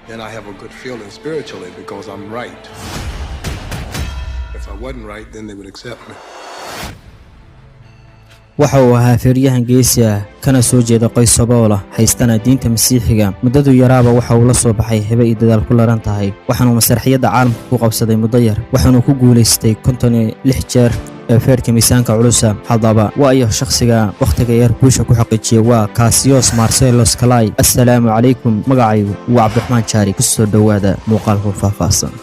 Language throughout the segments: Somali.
then I have a good feeling spiritually because I'm right. If I wasn't right, then they would accept me. waxa uu ahaa feeryahan geesi ah kana soo jeeda qoys sabool ah haystana diinta masiixiga muddadu yaraaba waxa uu la soo baxay hebe iyo dadaal ku laran tahay waxaanu masraxiyada caalamka ku qabsaday muddo yar waxaanu ku guuleystay 56 jeer feerka miisaanka culusa hadaba waa iyo shakhsiga waqtiga yar guusha ku xaqiijiyay waa Cassius Marcellus Clay. assalaamu calaykum magacaygu waa Cabdiraxmaan Jaari ku soo dhawaada muuqaalka faahfaahsan.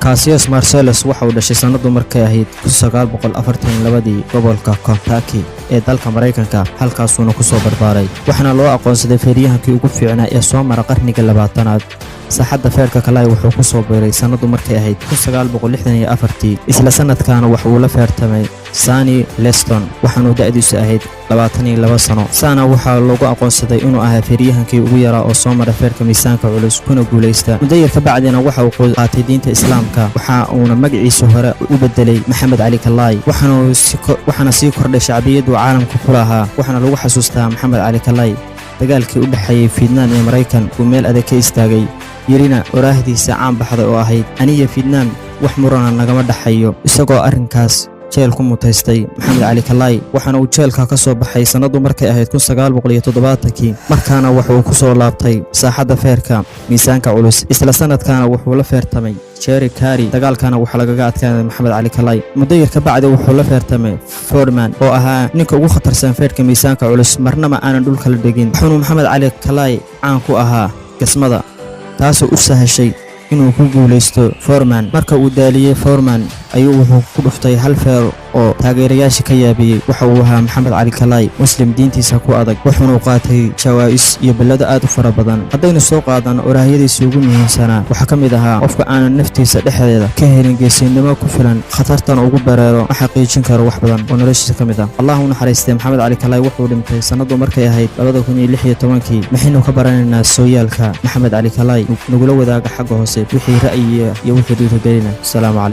Cassius Marcellus waxa uu dhashay sanadu markay ahayd 1942 gobolka Kentucky ee dalka Mareykanka halkaasuna ku soo barbaaray waxaana loo aqoonsaday feeryahankii ugu fiicnaa ee soo mara qarniga 20aad saxadda feerka Clay wuxuu ku soo biiray sanadu markay ahayd 1964 isla sanadkaana waxa uu la feertamay Sonny Liston waxaanu da'diisu ahayd 22 sano saana waxa lagu aqoonsaday inuu ahaa feeryahankii ugu yaraa oo soo mara feerka miisaanka culus kuna guuleysta muddo yar ka bacdina waxa uu qaatay diinta islaamka waxa uuna magaciisa hore u bedelay Maxamed Ali Clay waxaana sii kordhay shacbiyadu caalamka ku lahaa waxaana lagu xasuustaa Maxamed Ali Clay dagaalkii u dhaxeeyay Vietnam iyo Mareykan uu meel adag ka istaagay yirina waraahdiisa caan baxday oo ahayd aniga Vietnam wax murana nagama dhaxayo isagoo arrinkaas jeel ku mutaystay Maxamed Ali Clay waxaana uu jeelka ka soo baxay sanadu markay ahayd 1970 markaana wuxuu ku soo laabtay saaxadda feerka miisaanka culus isla sanadkaana wuxuu la feertamay Jerry Carey dagaalkana waxa lagaga adkaaday Maxamed Ali Clay muddo yar ka bacdi wuxuu la feertamay Foreman oo ahaa ninka ugu khatarsan feerka miisaanka culus marnaba aanan dhulka la dhigin wuxuu Maxamed Ali Clay caan ku ahaa gasmada taasoo u sahashay inuu ku guuleysto Foreman marka uu daaliyay Foreman ayuu wuxuu ku dhuftay hal feer oo taageerayaasha ka yaabiyay waxa uu ahaa Maxamed Ali Clay muslim diintiisa ku adag wuxuu qaatay jawaa'is iyo balado aad u fara badan haddaynu soo qaadano oraahiyadiisa ugu muhiimsanaa waxa ka mid ahaa qofka aan naftiisa dhexdeeda ka helin geesinimo ku filan khatartan ugu bareero ma xaqiijin karo wax badan oo noloshiisa ka mid ah Allahu naxariistay Maxamed Ali Clay wuxuu dhintay sanadu markay ahayd 2016 maxaynu ka baranaynaa sooyaalka Maxamed Ali Clay nagula wadaaga xagga hoose wixii ra'yi iyo wixii dhiirigelina. Assalaamu calaykum.